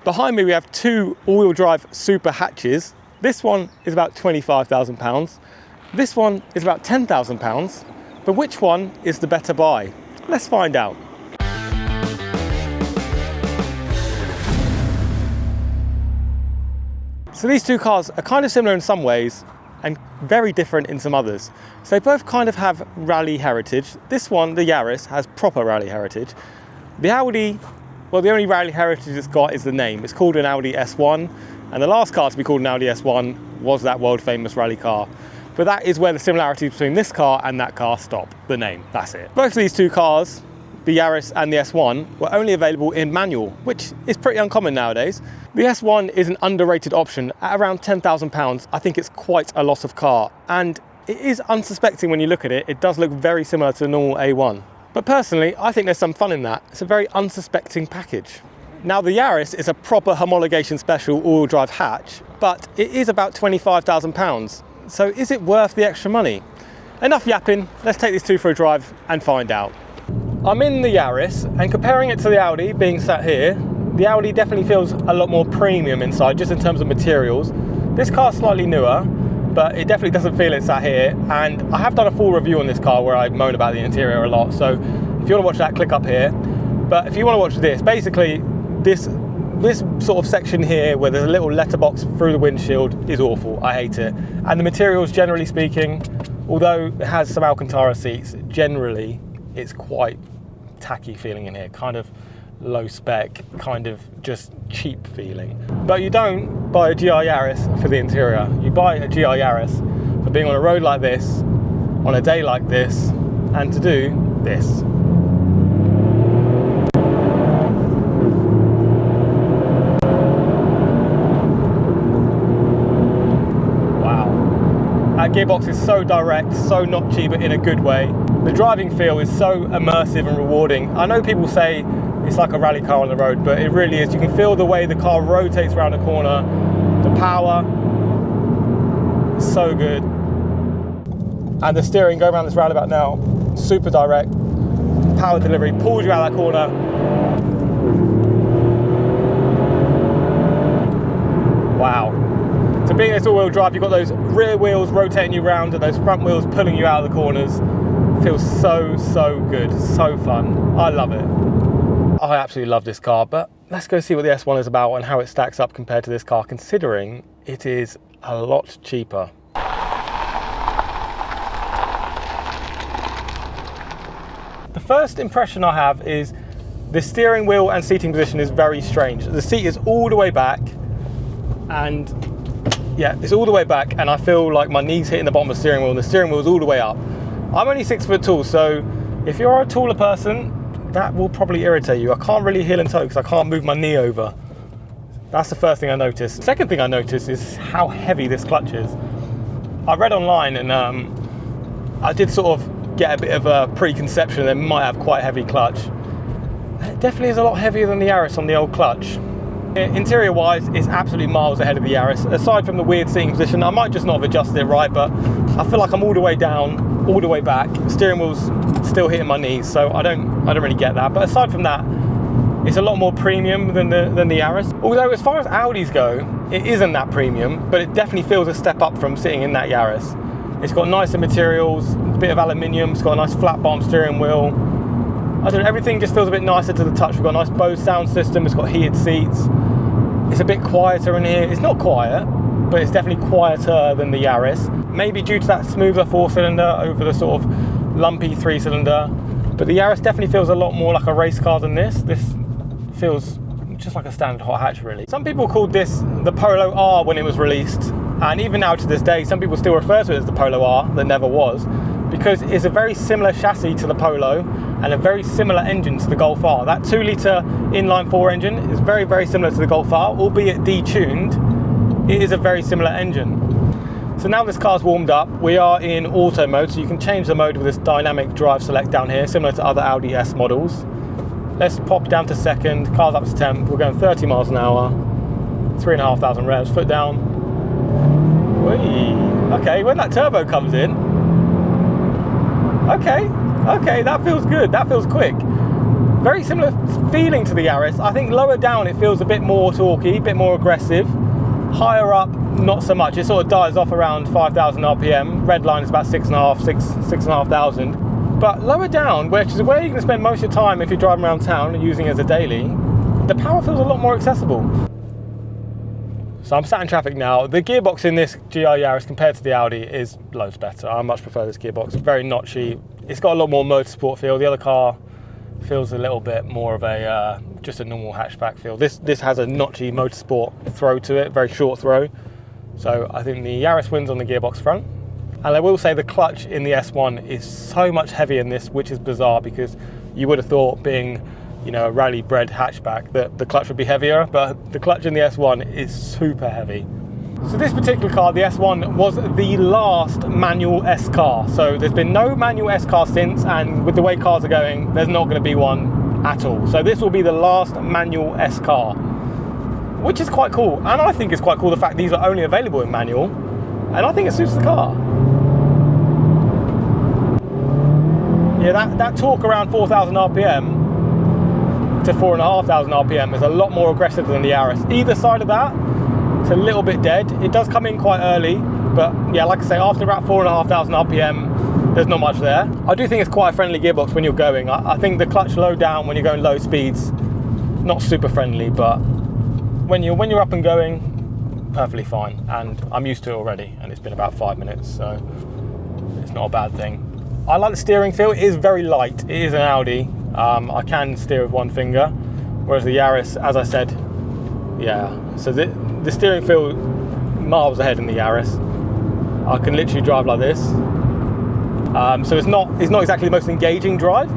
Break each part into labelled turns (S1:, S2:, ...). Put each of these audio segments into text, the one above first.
S1: Behind me we have two all-wheel drive super hatches. This one is about £25,000. This one is about £10,000. But which one is the better buy? Let's find out. So these two cars are kind of similar in some ways and very different in some others. So they both kind of have rally heritage. This one, the Yaris, has proper rally heritage. The Audi, well, the only rally heritage it's got is the name. It's called an Audi S1, and the last car to be called an Audi S1 was that world famous rally car. But that is where the similarities between this car and that car stop, the name, that's it. Both of these two cars, the Yaris and the S1, were only available in manual, which is pretty uncommon nowadays. The S1 is an underrated option. At around £10,000, I think it's quite a lot of car, and it is unsuspecting when you look at it. It does look very similar to the normal A1. But personally, I think there's some fun in that. It's a very unsuspecting package. Now the Yaris is a proper homologation special all-wheel drive hatch, but it is about £25,000. So is it worth the extra money? Enough yapping, let's take these two for a drive and find out. I'm in the Yaris, and comparing it to the Audi being sat here, the Audi definitely feels a lot more premium inside, just in terms of materials. This car's slightly newer, but it definitely doesn't feel it sat here. And I have done a full review on this car where I moan about the interior a lot. So if you want to watch that, click up here. But if you want to watch this, basically this sort of section here where there's a little letterbox through the windshield is awful. I hate it. And the materials, generally speaking, although it has some Alcantara seats, generally it's quite tacky feeling in here, kind of low spec, kind of just cheap feeling. But you don't buy a GR Yaris for the interior. You buy a GR Yaris for being on a road like this, on a day like this, and to do this. That gearbox is so direct, so not cheap, but in a good way. The driving feel is so immersive and rewarding. I know people say it's like a rally car on the road, but it really is. You can feel the way the car rotates around a corner, the power, so good. And the steering, go around this roundabout now, super direct, power delivery, pulls you out of that corner. Wow. So being this all-wheel drive, you've got those rear wheels rotating you around and those front wheels pulling you out of the corners. Feels so good, so fun. I love it. I absolutely love this car, but let's go see what the S1 is about and how it stacks up compared to this car, considering it is a lot cheaper. The first impression I have is the steering wheel and seating position is very strange. The seat is all the way back, and yeah, it's all the way back, and I feel like my knees hitting the bottom of the steering wheel, and the steering wheel is all the way up. I'm only 6 foot tall, so if you're a taller person, that will probably irritate you. I can't really heel and toe because I can't move my knee over. That's the first thing I noticed. The second thing I noticed is how heavy this clutch is. I read online, and I did sort of get a bit of a preconception that it might have quite a heavy clutch. It definitely is a lot heavier than the Yaris on the old clutch. Interior wise, it's absolutely miles ahead of the Yaris. Aside from the weird seating position, I might just not have adjusted it right, but I feel like I'm all the way down, all the way back. Steering wheel's still hitting my knees, so I don't really get that. But aside from that, it's a lot more premium than the Yaris. Although as far as Audis go, it isn't that premium, but it definitely feels a step up from sitting in that Yaris. It's got nicer materials, a bit of aluminium, it's got a nice flat bottom steering wheel. I don't know, everything just feels a bit nicer to the touch. We've got a nice Bose sound system, it's got heated seats. It's a bit quieter in here. It's not quiet, but it's definitely quieter than the Yaris. Maybe due to that smoother 4-cylinder over the sort of lumpy 3-cylinder. But the Yaris definitely feels a lot more like a race car than this. This feels just like a standard hot hatch, really. Some people called this the Polo R when it was released. And even now to this day, some people still refer to it as the Polo R that never was, because it's a very similar chassis to the Polo and a very similar engine to the Golf R. That 2-litre inline-4 engine is very similar to the Golf R, albeit detuned. It is a very similar engine. So now this car's warmed up, we are in auto mode, so you can change the mode with this dynamic drive select down here, similar to other Audi S models. Let's pop down to second, car's up to temp, we're going 30 miles an hour, 3,500 revs, foot down. Whee. Okay, when that turbo comes in, okay, that feels good, that feels quick. Very similar feeling to the Yaris. I think lower down it feels a bit more torquey, a bit more aggressive. Higher up, not so much. It sort of dies off around 5,000 RPM. Red line is about 6,500. But lower down, which is where you're going to spend most of your time if you're driving around town and using it as a daily, the power feels a lot more accessible. So I'm sat in traffic now. The gearbox in this GR Yaris compared to the Audi is loads better. I much prefer this gearbox. Very notchy. It's got a lot more motorsport feel. The other car feels a little bit more of a just a normal hatchback feel. This has a notchy motorsport throw to it, very short throw. So I think the Yaris wins on the gearbox front. And I will say the clutch in the S1 is so much heavier in this, which is bizarre because you would have thought, being, you know, a rally-bred hatchback, that the clutch would be heavier, but the clutch in the S1 is super heavy. So this particular car, the S1, was the last manual S car. So there's been no manual S car since, and with the way cars are going, there's not going to be one at all. So this will be the last manual S car, which is quite cool. And I think it's quite cool the fact these are only available in manual, and I think it suits the car. Yeah, that torque around 4,000 RPM to 4,500 RPM is a lot more aggressive than the Yaris. Either side of that, it's a little bit dead. It does come in quite early, but yeah, like I say, after about 4,500 RPM, there's not much there. I do think it's quite a friendly gearbox when you're going. I think the clutch low down when you're going low speeds, not super friendly, but when you're up and going, perfectly fine. And I'm used to it already, and it's been about 5 minutes, so it's not a bad thing. I like the steering feel. It is very light. It is an Audi. I can steer with one finger, whereas the Yaris, as I said, yeah. So the steering feel miles ahead in the Yaris. I can literally drive like this. So it's not exactly the most engaging drive.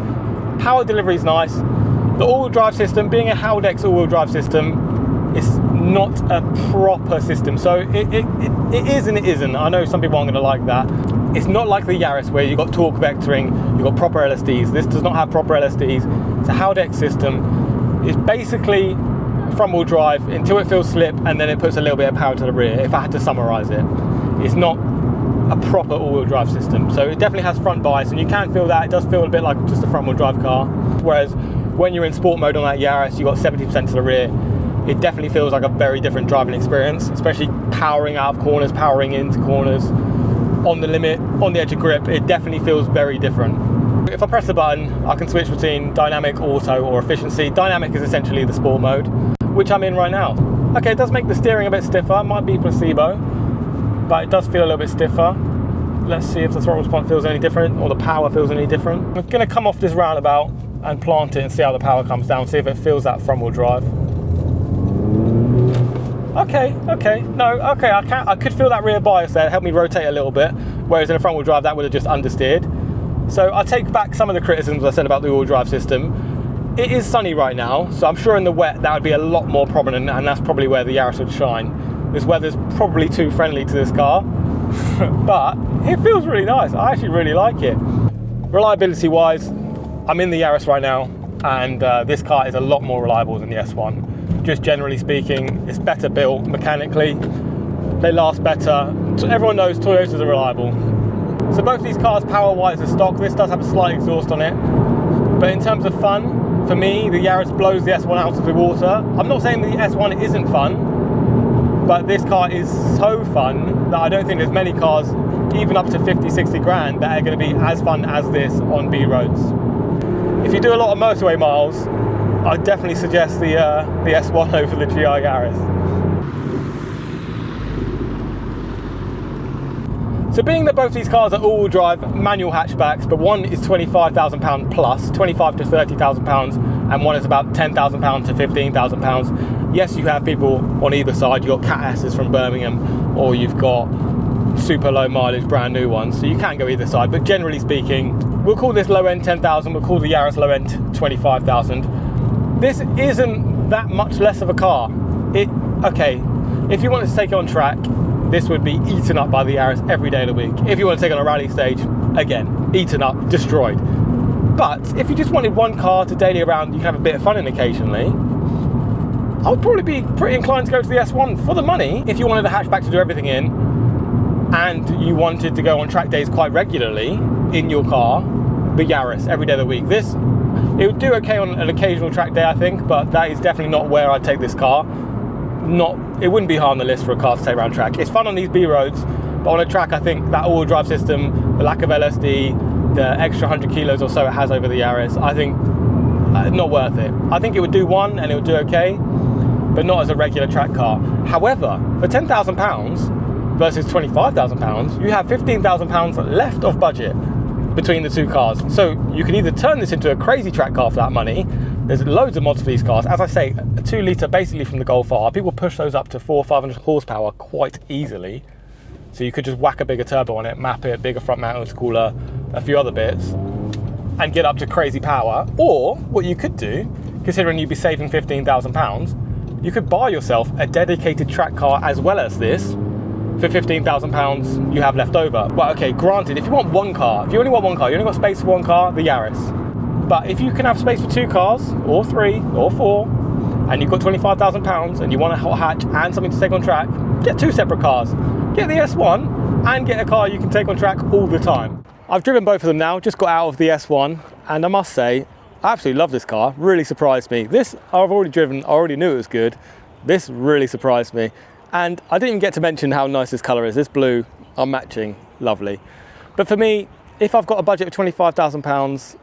S1: Power delivery is nice. The all-wheel drive system, being a Outtakes all-wheel drive system, is not a proper system. So it is and it isn't. I know some people aren't going to like that. It's not like the Yaris where you've got torque vectoring, you've got proper LSDs. This does not have proper LSDs. It's a Outtakes system. It's basically front-wheel drive until it feels slip, and then it puts a little bit of power to the rear, if I had to summarise it. It's not a proper all-wheel drive system. So it definitely has front bias, and you can feel that. It does feel a bit like just a front-wheel drive car. Whereas when you're in sport mode on that Yaris, you've got 70% to the rear. It definitely feels like a very different driving experience, especially powering out of corners, powering into corners. On the limit, on the edge of grip, it definitely feels very different. If I press the button, I can switch between dynamic, auto, or efficiency. Dynamic is essentially the sport mode, which I'm in right now. Okay, it does make the steering a bit stiffer. It might be placebo, but it does feel a little bit stiffer. Let's see if the throttle response feels any different, or the power feels any different. I'm going to come off this roundabout and plant it and see how the power comes down, see if it feels that front wheel drive. Okay, I could feel that rear bias there, help me rotate a little bit, whereas in a front wheel drive that would have just understeered. So I take back some of the criticisms I said about the all-wheel drive system. It is sunny right now, so I'm sure in the wet that would be a lot more prominent, and that's probably where the Yaris would shine. This weather's probably too friendly to this car, but it feels really nice. I actually really like it. Reliability wise, I'm in the Yaris right now, and this car is a lot more reliable than the S1. Just generally speaking, it's better built mechanically, they last better. Everyone knows Toyotas are reliable. So both these cars power-wise are stock. This does have a slight exhaust on it, but in terms of fun, for me, the Yaris blows the S1 out of the water. I'm not saying the S1 isn't fun, but this car is so fun that I don't think there's many cars, even up to 50, 60 grand, that are going to be as fun as this on B roads. If you do a lot of motorway miles, I'd definitely suggest the S1 over the GR Yaris. So being that both these cars are all-wheel drive manual hatchbacks, but one is £25,000 plus, £25,000 to £30,000, and one is about £10,000 to £15,000. Yes, you have people on either side. You've got cat asses from Birmingham, or you've got super low mileage brand new ones, so you can go either side. But generally speaking, we'll call this low end 10,000, we'll call the Yaris low end 25,000. This isn't that much less of a car. Okay, if you wanted to take it on track, this would be eaten up by the Yaris every day of the week. If you want to take it on a rally stage, again, eaten up, destroyed. But if you just wanted one car to daily around, you can have a bit of fun in occasionally, I would probably be pretty inclined to go to the S1 for the money. If you wanted a hatchback to do everything in, and you wanted to go on track days quite regularly in your car, the Yaris every day of the week. This It would do okay on an occasional track day, I think, but that is definitely not where I'd take this car. It wouldn't be high on the list for a car to take around track. It's fun on these B roads, but on a track, I think that all-wheel drive system, the lack of LSD, the extra 100 kilos or so it has over the Yaris, I think not worth it. I think it would do one and it would do okay, but not as a regular track car. However, for £10,000 versus £25,000, you have £15,000 left of budget between the two cars. So you can either turn this into a crazy track car for that money. There's loads of mods for these cars. As I say, a 2 litre basically from the Golf R. People push those up to 400 or 500 horsepower quite easily. So you could just whack a bigger turbo on it, map it, bigger front mount intercooler, a few other bits, and get up to crazy power. Or what you could do, considering you'd be saving £15,000, you could buy yourself a dedicated track car as well as this for £15,000 you have left over. Well, okay, granted, if you want one car, if you only want one car, you only got space for one car, the Yaris. But if you can have space for 2 cars, or 3, or 4, and you've got £25,000 and you want a hot hatch and something to take on track, get 2 separate cars. Get the S1 and get a car you can take on track all the time. I've driven both of them now, just got out of the S1, and I must say, I absolutely love this car, really surprised me. This I've already driven, I already knew it was good. This really surprised me. And I didn't even get to mention how nice this colour is. This blue, I'm matching, lovely. But for me, if I've got a budget of £25,000,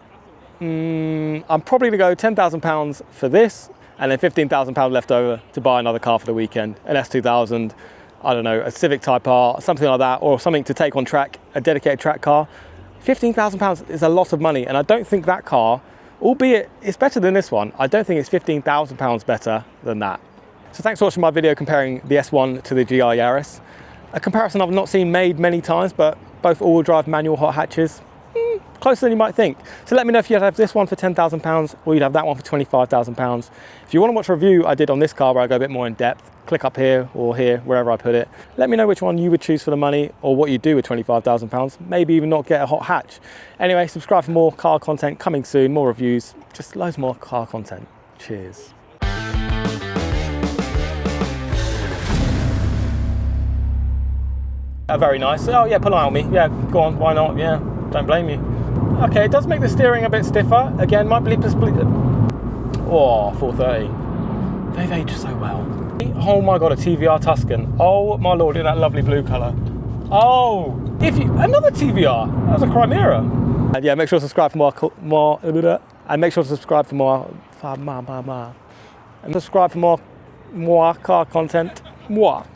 S1: I'm probably gonna go £10,000 for this, and then £15,000 left over to buy another car for the weekend, an S2000, I don't know, a Civic Type R, something like that, or something to take on track, a dedicated track car. £15,000 is a lot of money, and I don't think that car, albeit it's better than this one, I don't think it's £15,000 better than that. So thanks for watching my video comparing the S1 to the GR Yaris. A comparison I've not seen made many times, but both all-wheel drive manual hot hatches, closer than you might think. So let me know if you'd have this one for £10,000 or you'd have that one for £25,000. If you want to watch a review I did on this car where I go a bit more in depth, click up here or here, wherever I put it. Let me know which one you would choose for the money or what you do with £25,000. Maybe even not get a hot hatch. Anyway, subscribe for more car content coming soon, more reviews, just loads more car content. Cheers. Very nice. Oh yeah, pull out on me. Yeah, go on, why not? Yeah, don't blame you. Okay, it does make the steering a bit stiffer. Again, might bleep to split. Oh, 430. They've aged so well. Oh my god, a TVR Tuscan. Oh my lord, in that lovely blue colour. Oh, another TVR. That was a Chimera. And yeah, make sure to subscribe for more, and make sure to subscribe for more, and subscribe for more car content. Mwah.